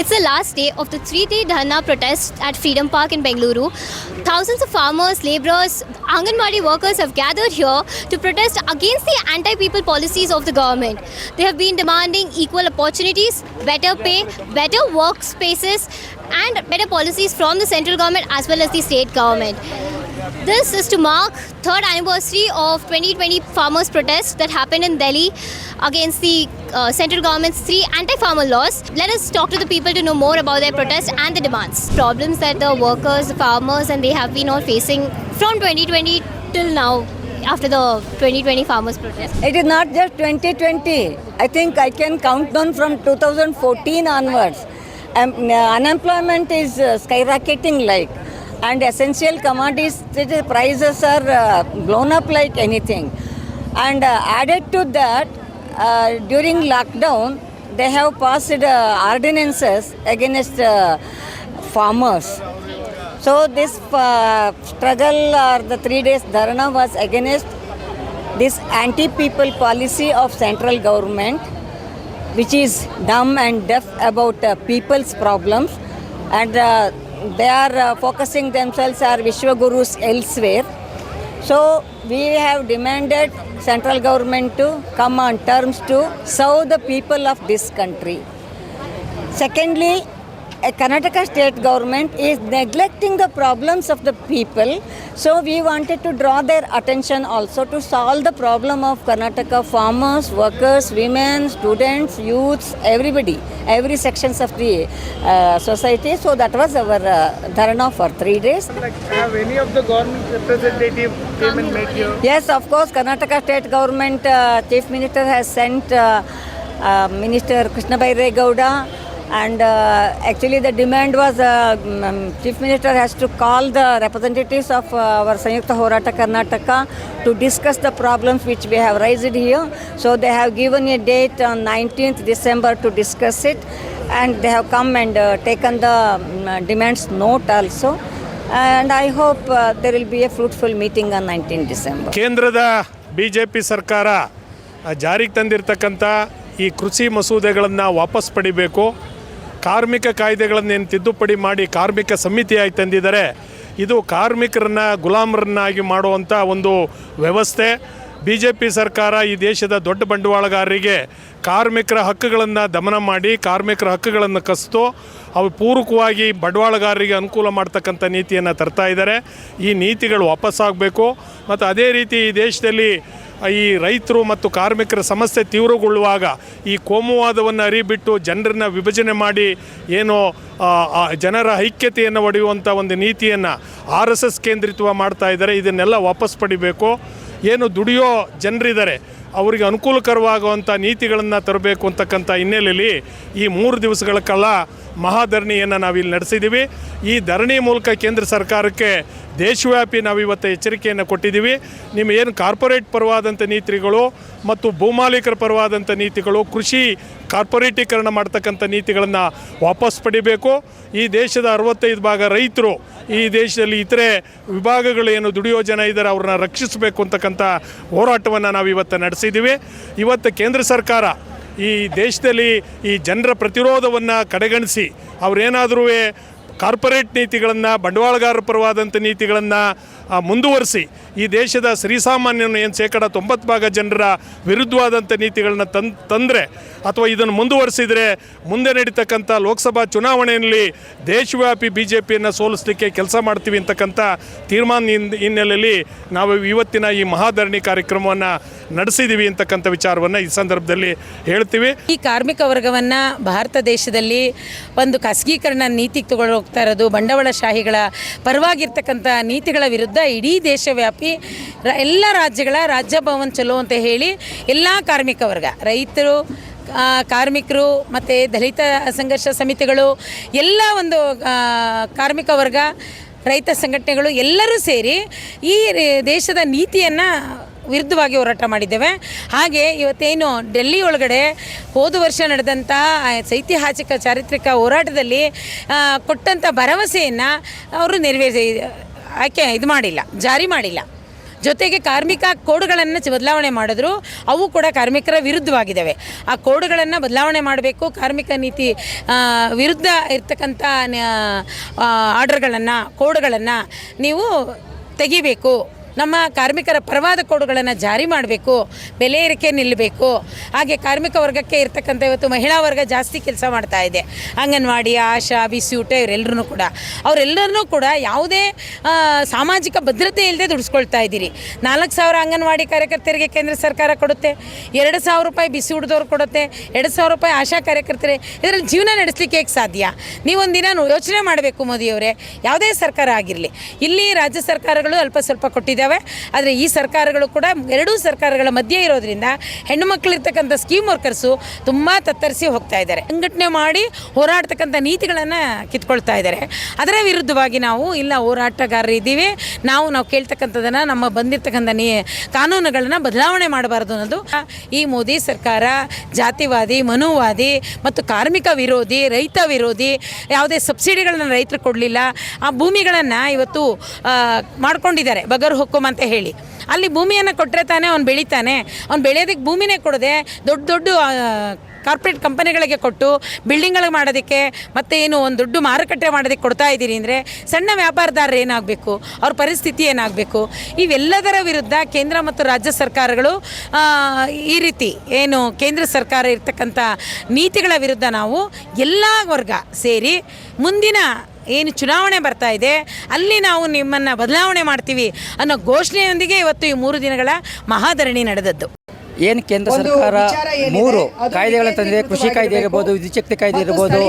It's the last day of the 3-day Dharna protest at Freedom Park in Bengaluru. Thousands of farmers, labourers, Anganwadi workers have gathered here to protest against the anti-people policies of the government. They have been demanding equal opportunities, better pay, better workspaces and better policies from the central government as well as the state government. This is to mark third anniversary of 2020 farmers' protests that happened in Delhi against the central government's 3 anti-farmer laws. Let us talk to the people to know more about their protest and the demands. Problems that the workers, the farmers and they have been all facing from 2020 till now after the 2020 farmers' protest. It is not just 2020. I think I can count down from 2014 onwards. Unemployment is skyrocketing and essential commodities prices are blown up like anything. And added to that, during lockdown, they have passed ordinances against farmers. So this struggle or the 3 days dharna was against this anti-people policy of central government, which is dumb and deaf about people's problems, and they are focusing themselves as Vishwagurus elsewhere. So we have demanded central government to come on terms to serve the people of this country. Secondly, a Karnataka state government is neglecting the problems of the people. So we wanted to draw their attention also to solve the problem of Karnataka farmers, workers, women, students, youths, everybody, every sections of the society. So that was our dharna for 3 days. Have any of the government representative came and met you? Yes, of course, Karnataka state government chief minister has sent Minister Krishna Bhairey Gowda. And actually the demand was Chief Minister has to call the representatives of our Samyukta Horata Karnataka to discuss the problems which we have raised here. So they have given a date on 19th December to discuss it, and they have come and taken the demands note also. And I hope there will be a fruitful meeting on 19th December. ಕೇಂದ್ರದ BJP ಸರ್ಕಾರ ಜಾರಿಗೆ ತಂದಿರತಕ್ಕಂಥ ಈ ಕೃಷಿ ಮಸೂದೆಗಳನ್ನು ವಾಪಸ್ ಪಡಿಬೇಕು. ಕಾರ್ಮಿಕ ಕಾಯ್ದೆಗಳನ್ನೇನು ತಿದ್ದುಪಡಿ ಮಾಡಿ ಕಾರ್ಮಿಕ ಸಮಿತಿಯಾಗಿ ತಂದಿದ್ದಾರೆ. ಇದು ಕಾರ್ಮಿಕರನ್ನು ಗುಲಾಮರನ್ನಾಗಿ ಮಾಡುವಂಥ ಒಂದು ವ್ಯವಸ್ಥೆ. ಬಿ ಜೆ ಪಿ ಸರ್ಕಾರ ಈ ದೇಶದ ದೊಡ್ಡ ಬಂಡವಾಳಗಾರರಿಗೆ ಕಾರ್ಮಿಕರ ಹಕ್ಕುಗಳನ್ನು ದಮನ ಮಾಡಿ ಕಾರ್ಮಿಕರ ಹಕ್ಕುಗಳನ್ನು ಕಸಿದು ಅವು ಪೂರಕವಾಗಿ ಬಂಡವಾಳಗಾರರಿಗೆ ಅನುಕೂಲ ಮಾಡ್ತಕ್ಕಂಥ ನೀತಿಯನ್ನು ತರ್ತಾ ಇದ್ದಾರೆ. ಈ ನೀತಿಗಳು ವಾಪಸ್ಸಾಗಬೇಕು. ಮತ್ತು ಅದೇ ರೀತಿ ಈ ದೇಶದಲ್ಲಿ ಈ ರೈತರು ಮತ್ತು ಕಾರ್ಮಿಕರ ಸಮಸ್ಯೆ ತೀವ್ರಗೊಳ್ಳುವಾಗ ಈ ಕೋಮುವಾದವನ್ನು ಅರಿಬಿಟ್ಟು ಜನರನ್ನ ವಿಭಜನೆ ಮಾಡಿ ಏನೋ ಜನರ ಐಕ್ಯತೆಯನ್ನು ಒಡೆಯುವಂಥ ಒಂದು ನೀತಿಯನ್ನು RSS ಕೇಂದ್ರಿತವ ಮಾಡ್ತಾ ಇದ್ದಾರೆ. ಇದನ್ನೆಲ್ಲ ವಾಪಸ್ ಪಡಿಬೇಕು. ಏನು ದುಡಿಯೋ ಜನರಿದ್ದಾರೆ ಅವರಿಗೆ ಅನುಕೂಲಕರವಾಗುವಂಥ ನೀತಿಗಳನ್ನು ತರಬೇಕು ಅಂತಕ್ಕಂಥ ಹಿನ್ನೆಲೆಯಲ್ಲಿ ಈ 3 ದಿವಸಗಳ ಕಾಲ ಮಹಾಧರಣಿಯನ್ನು ನಾವಿಲ್ಲಿ ನಡೆಸಿದ್ದೀವಿ. ಈ ಧರಣಿ ಮೂಲಕ ಕೇಂದ್ರ ಸರ್ಕಾರಕ್ಕೆ ದೇಶವ್ಯಾಪಿ ನಾವು ಇವತ್ತು ಎಚ್ಚರಿಕೆಯನ್ನು ಕೊಟ್ಟಿದ್ದೀವಿ. ನಿಮ್ಮ ಏನು ಕಾರ್ಪೊರೇಟ್ ಪರವಾದಂಥ ನೀತಿಗಳು ಮತ್ತು ಭೂಮಾಲೀಕರ ಪರವಾದಂಥ ನೀತಿಗಳು, ಕೃಷಿ ಕಾರ್ಪೊರೇಟೀಕರಣ ಮಾಡ್ತಕ್ಕಂಥ ನೀತಿಗಳನ್ನು ವಾಪಸ್ ಪಡಿಬೇಕು. ಈ ದೇಶದ 65 ಭಾಗ ರೈತರು, ಈ ದೇಶದಲ್ಲಿ ಇತರೆ ವಿಭಾಗಗಳು ಏನು ದುಡಿಯೋ ಜನ ಇದ್ದಾರೆ ಅವ್ರನ್ನ ರಕ್ಷಿಸಬೇಕು ಅಂತಕ್ಕಂಥ ಹೋರಾಟವನ್ನು ನಾವು ಇವತ್ತು ನಡೆಸಿದ್ದೀವಿ. ಇವತ್ತು ಕೇಂದ್ರ ಸರ್ಕಾರ ಈ ದೇಶದಲ್ಲಿ ಈ ಜನರ ಪ್ರತಿರೋಧವನ್ನು ಕಡೆಗಣಿಸಿ ಅವರೇನಾದರೂ ಕಾರ್ಪೊರೇಟ್ ನೀತಿಗಳನ್ನು, ಬಂಡವಾಳಗಾರರ ಪರವಾದಂಥ ನೀತಿಗಳನ್ನು ಮುಂದುವರಿಸಿ ಈ ದೇಶದ ಶ್ರೀಸಾಮಾನ್ಯನ ಏನು 90% ಜನರ ವಿರುದ್ಧವಾದಂಥ ನೀತಿಗಳನ್ನ ತಂದರೆ ಅಥವಾ ಇದನ್ನು ಮುಂದುವರಿಸಿದರೆ ಮುಂದೆ ನಡೀತಕ್ಕಂಥ ಲೋಕಸಭಾ ಚುನಾವಣೆಯಲ್ಲಿ ದೇಶವ್ಯಾಪಿ BJPಯನ್ನು ಸೋಲಿಸಲಿಕ್ಕೆ ಕೆಲಸ ಮಾಡ್ತೀವಿ ಅಂತಕ್ಕಂಥ ತೀರ್ಮಾನ ಹಿನ್ನೆಲೆಯಲ್ಲಿ ನಾವು ಇವತ್ತಿನ ಈ ಮಹಾಧರಣಿ ಕಾರ್ಯಕ್ರಮವನ್ನು ನಡೆಸಿದ್ದೀವಿ ಅಂತಕ್ಕಂಥ ವಿಚಾರವನ್ನು ಈ ಸಂದರ್ಭದಲ್ಲಿ ಹೇಳ್ತೀವಿ. ಈ ಕಾರ್ಮಿಕ ವರ್ಗವನ್ನು ಭಾರತ ದೇಶದಲ್ಲಿ ಒಂದು ಖಾಸಗೀಕರಣ ನೀತಿಗೆ ತಗೊಂಡು ಹೋಗ್ತಾ ಇರೋದು, ಬಂಡವಾಳಶಾಹಿಗಳ ಪರವಾಗಿರ್ತಕ್ಕಂಥ ನೀತಿಗಳ ವಿರುದ್ಧ ಇಡೀ ದೇಶವ್ಯಾಪಿ ಎಲ್ಲ ರಾಜ್ಯಗಳ ರಾಜ್ಯ ಭವನ್ ಚಲೋ ಅಂತ ಹೇಳಿ ಎಲ್ಲ ಕಾರ್ಮಿಕ ವರ್ಗ, ರೈತರು, ಕಾರ್ಮಿಕರು ಮತ್ತು ದಲಿತ ಸಂಘರ್ಷ ಸಮಿತಿಗಳು, ಎಲ್ಲ ಒಂದು ಕಾರ್ಮಿಕ ವರ್ಗ, ರೈತ ಸಂಘಟನೆಗಳು ಎಲ್ಲರೂ ಸೇರಿ ಈ ದೇಶದ ನೀತಿಯನ್ನು ವಿರುದ್ಧವಾಗಿ ಹೋರಾಟ ಮಾಡಿದ್ದೇವೆ. ಹಾಗೆ ಇವತ್ತೇನು ಡೆಲ್ಲಿ ಒಳಗಡೆ ಹೋದ ವರ್ಷ ನಡೆದಂಥ ಐತಿಹಾಸಿಕ ಚಾರಿತ್ರಿಕ ಹೋರಾಟದಲ್ಲಿ ಕೊಟ್ಟಂಥ ಭರವಸೆಯನ್ನು ಅವರು ಜಾರಿ ಮಾಡಿಲ್ಲ. ಜೊತೆಗೆ ಕಾರ್ಮಿಕ ಕೋಡ್ಗಳನ್ನು ಬದಲಾವಣೆ ಮಾಡಿದ್ರು, ಅವು ಕೂಡ ಕಾರ್ಮಿಕರ ವಿರುದ್ಧವಾಗಿದ್ದಾವೆ. ಆ ಕೋಡ್ಗಳನ್ನು ಬದಲಾವಣೆ ಮಾಡಬೇಕು. ಕಾರ್ಮಿಕ ನೀತಿ ವಿರುದ್ಧ ಇರ್ತಕ್ಕಂಥ ಆರ್ಡರ್ಗಳನ್ನು, ಕೋಡ್ಗಳನ್ನು ನೀವು ತೆಗಿಬೇಕು. ನಮ್ಮ ಕಾರ್ಮಿಕರ ಪರವಾದ ಕೋಡ್ಗಳನ್ನು ಜಾರಿ ಮಾಡಬೇಕು. ಬೆಲೆ ಏರಿಕೆ ನಿಲ್ಲಬೇಕು. ಹಾಗೆ ಕಾರ್ಮಿಕ ವರ್ಗಕ್ಕೆ ಇರ್ತಕ್ಕಂಥ ಇವತ್ತು ಮಹಿಳಾ ವರ್ಗ ಜಾಸ್ತಿ ಕೆಲಸ ಮಾಡ್ತಾ ಇದೆ. ಅಂಗನವಾಡಿ, ಆಶಾ, ಬಿಸಿಯೂಟ ಇವರೆಲ್ಲರೂ ಕೂಡ ಯಾವುದೇ ಸಾಮಾಜಿಕ ಭದ್ರತೆ ಇಲ್ಲದೆ ದುಡಿಸ್ಕೊಳ್ತಾ ಇದ್ದೀರಿ. 4,000 ಅಂಗನವಾಡಿ ಕಾರ್ಯಕರ್ತರಿಗೆ ಕೇಂದ್ರ ಸರ್ಕಾರ ಕೊಡುತ್ತೆ, 2,000 ರೂಪಾಯಿ ಬಿಸಿಯೂಟದವ್ರು ಕೊಡುತ್ತೆ, 2,000 ರೂಪಾಯಿ ಆಶಾ ಕಾರ್ಯಕರ್ತರೆ. ಇದರಲ್ಲಿ ಜೀವನ ನಡೆಸಲಿಕ್ಕೆ ಹೇಗೆ ಸಾಧ್ಯ? ನೀವೊಂದಿನ ಯೋಚನೆ ಮಾಡಬೇಕು ಮೋದಿಯವರೇ. ಯಾವುದೇ ಸರ್ಕಾರ ಆಗಿರಲಿ, ಇಲ್ಲಿ ರಾಜ್ಯ ಸರ್ಕಾರಗಳು ಅಲ್ಪ ಸ್ವಲ್ಪ ಕೊಟ್ಟಿದ್ದಾವೆ. ಆದರೆ ಈ ಸರ್ಕಾರಗಳು ಕೂಡ ಎರಡೂ ಸರ್ಕಾರಗಳ ಮಧ್ಯೆ ಇರೋದ್ರಿಂದ ಹೆಣ್ಣು ಮಕ್ಕಳಿರ್ತಕ್ಕಂಥ ಸ್ಕೀಮ್ ವರ್ಕರ್ಸು ತುಂಬ ತತ್ತರಿಸಿ ಹೋಗ್ತಾ ಇದ್ದಾರೆ. ಸಂಘಟನೆ ಮಾಡಿ ಹೋರಾಡ್ತಕ್ಕಂಥ ನೀತಿಗಳನ್ನು ಕಿತ್ಕೊಳ್ತಾ ಇದ್ದಾರೆ. ಅದರ ವಿರುದ್ಧವಾಗಿ ನಾವು ಇಲ್ಲ, ಹೋರಾಟಗಾರರು ಇದ್ದೀವಿ, ನಾವು ಕೇಳ್ತಕ್ಕಂಥದ್ದನ್ನು, ನಮ್ಮ ಬಂದಿರತಕ್ಕಂಥ ಕಾನೂನುಗಳನ್ನು ಬದಲಾವಣೆ ಮಾಡಬಾರ್ದು ಅನ್ನೋದು ಈ ಮೋದಿ ಸರ್ಕಾರ ಜಾತಿವಾದಿ, ಮನುವಾದಿ ಮತ್ತು ಕಾರ್ಮಿಕ ವಿರೋಧಿ, ರೈತ ವಿರೋಧಿ. ಯಾವುದೇ ಸಬ್ಸಿಡಿಗಳನ್ನು ರೈತರು ಕೊಡಲಿಲ್ಲ. ಆ ಭೂಮಿಗಳನ್ನು ಇವತ್ತು ಮಾಡ್ಕೊಂಡಿದ್ದಾರೆ ಬಗರ್ ಹುಕ್ಕುಂ ಅಂತ ಹೇಳಿ. ಅಲ್ಲಿ ಭೂಮಿಯನ್ನು ಕೊಟ್ಟರೆ ತಾನೇ ಅವ್ನು ಬೆಳಿತಾನೆ. ಅವ್ನು ಬೆಳೆಯೋದಕ್ಕೆ ಭೂಮಿನೇ ಕೊಡದೆ ದೊಡ್ಡ ಕಾರ್ಪೊರೇಟ್ ಕಂಪನಿಗಳಿಗೆ ಕೊಟ್ಟು ಬಿಲ್ಡಿಂಗ್ಗಳಿಗೆ ಮಾಡೋದಕ್ಕೆ ಮತ್ತು ಒಂದು ದೊಡ್ಡ ಮಾರುಕಟ್ಟೆ ಮಾಡೋದಕ್ಕೆ ಕೊಡ್ತಾ ಇದ್ದೀರಿ ಅಂದರೆ ಸಣ್ಣ ವ್ಯಾಪಾರದಾರರು ಏನಾಗಬೇಕು, ಅವ್ರ ಪರಿಸ್ಥಿತಿ ಏನಾಗಬೇಕು? ಇವೆಲ್ಲದರ ವಿರುದ್ಧ ಕೇಂದ್ರ ಮತ್ತು ರಾಜ್ಯ ಸರ್ಕಾರಗಳು ಈ ರೀತಿ ಕೇಂದ್ರ ಸರ್ಕಾರ ಇರ್ತಕ್ಕಂಥ ನೀತಿಗಳ ವಿರುದ್ಧ ನಾವು ಎಲ್ಲ ವರ್ಗ ಸೇರಿ ಮುಂದಿನ ಚುನಾವಣೆ ಬರ್ತಾ ಇದೆ, ಅಲ್ಲಿ ನಾವು ನಿಮ್ಮನ್ನು ಬದಲಾವಣೆ ಮಾಡ್ತೀವಿ ಅನ್ನೋ ಘೋಷಣೆಯೊಂದಿಗೆ ಇವತ್ತು ಈ 3 ದಿನಗಳ ಮಹಾಧರಣಿ ನಡೆದದ್ದು. ಏನು ಕೇಂದ್ರ ಸರ್ಕಾರ 3 ಕಾಯ್ದೆಗಳನ್ನು ತಂದಿದೆ, ಕೃಷಿ ಕಾಯ್ದೆ ಇರ್ಬೋದು, ವಿದ್ಯುಚ್ಛಕ್ತಿ ಕಾಯ್ದೆ ಇರ್ಬೋದು,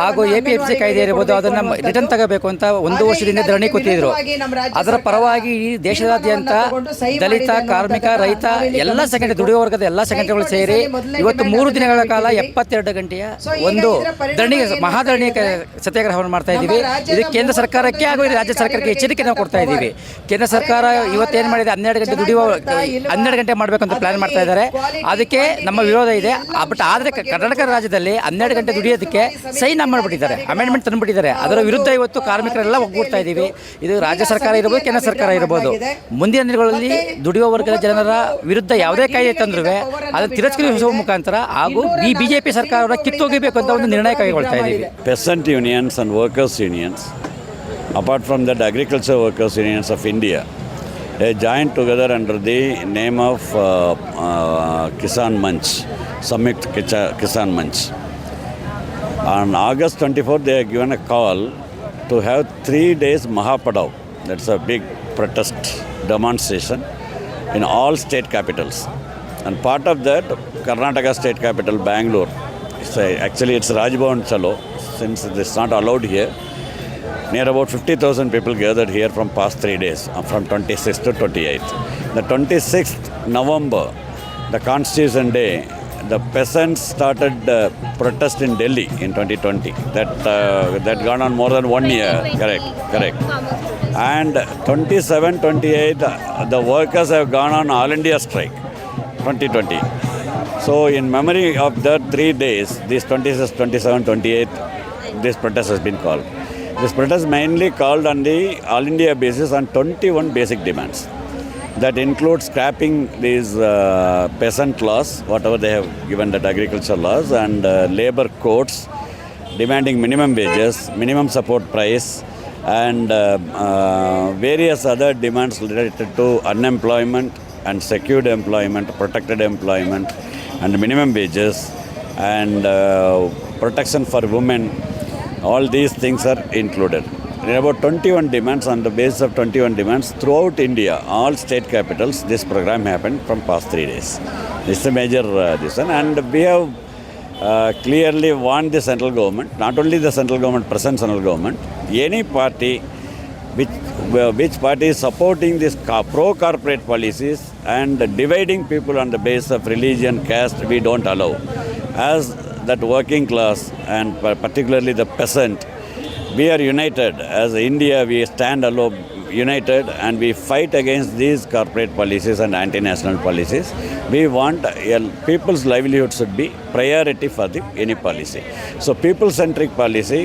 ಹಾಗೂ APMC ಕಾಯ್ದೆ ಇರ್ಬೋದು, ಅದನ್ನು ರಿಟರ್ನ್ ತಗೋಬೇಕು ಅಂತ 1 ವರ್ಷದಿಂದ ಧರಣಿ ಕೂತಿದ್ರು. ಅದರ ಪರವಾಗಿ ಈ ದೇಶದಾದ್ಯಂತ ದಲಿತ, ಕಾರ್ಮಿಕ, ರೈತ ಎಲ್ಲ ಸಂಘಟನೆ, ದುಡಿಯುವ ವರ್ಗದ ಎಲ್ಲ ಸಂಘಟನೆಗಳು ಸೇರಿ ಇವತ್ತು 3 ದಿನಗಳ ಕಾಲ 72 ಗಂಟೆಯ ಒಂದು ಮಹಾಧರಣಿ ಸತ್ಯಾಗ್ರಹವನ್ನು ಮಾಡ್ತಾ ಇದ್ದೀವಿ. ಇದು ಕೇಂದ್ರ ಸರ್ಕಾರಕ್ಕೆ ಹಾಗೂ ರಾಜ್ಯ ಸರ್ಕಾರಕ್ಕೆ ಎಚ್ಚರಿಕೆ ನಾವು ಕೊಡ್ತಾ ಇದ್ದೀವಿ. ಕೇಂದ್ರ ಸರ್ಕಾರ ಇವತ್ತೇನು ಮಾಡಿದೆ, 12 ಗಂಟೆ ಮಾಡಬೇಕು ಅಂತ ಪ್ಲಾನ್ ಮಾಡ್ತಾ ಇದ್ದಾರೆ. ಅದಕ್ಕೆ ನಮ್ಮ ವಿರೋಧ ಇದೆ. ಬಟ್ ಆದರೆ ಕರ್ನಾಟಕ ರಾಜ್ಯದಲ್ಲಿ 12 ಗಂಟೆ ದುಡಿಯೋದಕ್ಕೆ ಸೈನ್ ಮಾಡಿಬಿಟ್ಟಿದ್ದಾರೆ, ಅಮೆಂಡ್ಮೆಂಟ್ ತಂದುಬಿಟ್ಟಿದ್ದಾರೆ. ಅದರ ವಿರುದ್ಧ ಇವತ್ತು ಕಾರ್ಮಿಕರೆಲ್ಲ ಒಗ್ಗೂಡ್ತಾ ಇದ್ದೀವಿ. ಇದು ರಾಜ್ಯ ಸರ್ಕಾರ ಇರ್ಬೋದು, ಕೇಂದ್ರ ಸರ್ಕಾರ ಇರ್ಬೋದು. ಮುಂದಿನ ದಿನಗಳಲ್ಲಿ ದುಡಿಯುವ ವರ್ಗದ ಜನರ ವಿರುದ್ಧ ಯಾವುದೇ ಕಾಯ್ದೆ ತಂದ್ರೂ ಅದನ್ನು ತಿರಸ್ಕರಿಸುವ ಮುಖಾಂತರ ಹಾಗೂ ಈ BJP ಸರ್ಕಾರವನ್ನು ಕಿತ್ತೋಗಿಬೇಕು ಅಂತ ಒಂದು ನಿರ್ಣಯ ಕೈಗೊಳ್ತಾ ಇದ್ದೀವಿ. Peasant unions and workers unions, apart from that agriculture workers unions of India, they joined together under the name of Kisan Manch, Samyukta Kisan Manch. On August 24th, they have given a call to have 3 days Mahapadav. That's a big protest demonstration in all state capitals. And part of that, Karnataka state capital, Bangalore. Actually, it's Rajbhavan Chalo, since it's not allowed here. Near about 50,000 people gathered here from past 3 days, from 26th to 28th. The 26th November, the Constitution Day, the peasants started protest in Delhi in 2020. That gone on more than 1 year. Correct. And 27, 28, the workers have gone on all India strike, 2020. So in memory of that 3 days, these 26, 27, 28, this protest has been called. This protest mainly called on the all India basis on 21 basic demands. That includes scrapping these peasant laws, whatever they have given, that agriculture laws, and labor codes, demanding minimum wages, minimum support price, and various other demands related to unemployment and secured employment, protected employment, and minimum wages, and protection for women. All these things are included. There are about 21 demands. On the basis of 21 demands throughout India, all state capitals, this program happened from past 3 days. This is a major decision, and we have clearly warned the central government, not only the central government, present central government, any party which party is supporting these pro-corporate policies and dividing people on the basis of religion, caste, we don't allow. As that working class and particularly the peasant, we are united. As India, we stand alone, united, and we fight against these corporate policies and anti-national policies. We want people's livelihood should be priority for any policy. So people-centric policy,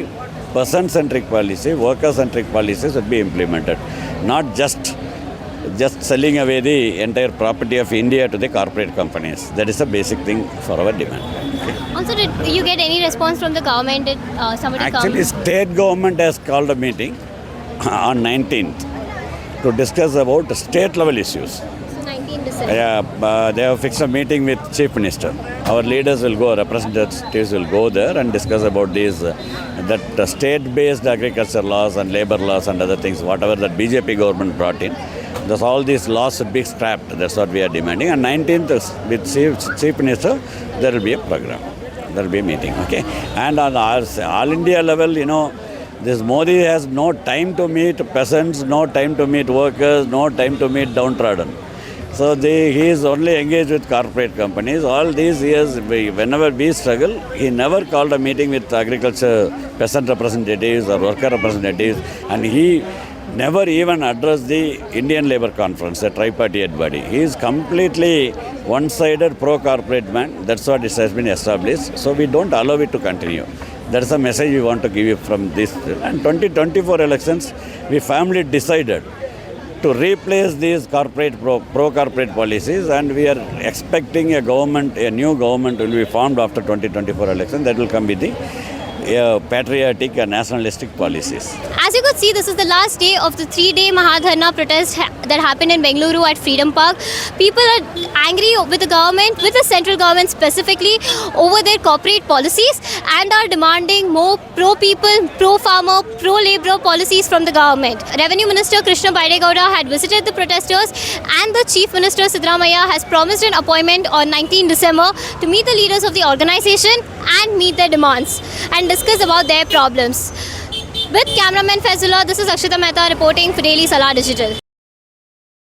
person-centric policy, worker-centric policies should be implemented. Not just just selling away the entire property of India to the corporate companies. That is the basic thing for our demand. Okay. Also, did you get any response from the government? Did somebody Actually, come? state government has called a meeting on 19th to discuss about state level issues. 19 December. Yeah, they have fixed a meeting with Chief Minister. Our leaders will go, representatives will go there and discuss about these, state-based agriculture laws and labor laws and other things, whatever that BJP government brought in. Thus, all these laws should be scrapped. That's what we are demanding. And 19th, with Chief Minister, there will be a program. There will be a meeting, okay? And on all India level, this Modi has no time to meet peasants, no time to meet workers, no time to meet downtrodden. So he is only engaged with corporate companies. All these years, whenever we struggle, he never called a meeting with agriculture peasant representatives or worker representatives, and he never even addressed the Indian Labour Conference, a tripartite body. He is completely one-sided pro-corporate man. That's what it has been established. So we don't allow it to continue. That's the message we want to give you from this. And 2024 elections, we firmly decided to replace these corporate pro-corporate policies, and we are expecting a new government will be formed after 2024 election that will come with the patriotic and nationalistic policies. As you could see, this is the last day of the 3-day Mahadharna protest that happened in Bengaluru at Freedom Park. People are angry with the government, with the central government specifically, over their corporate policies, and are demanding more pro-people, pro-farmer, pro-labourer policies from the government. Revenue Minister Krishna Baidegowda had visited the protesters, and the Chief Minister Siddaramaiah has promised an appointment on 19 December to meet the leaders of the organisation and meet their demands and discuss about their problems. With cameraman Faizullah, this is Akshita Mehta reporting for Daily Salar Digital.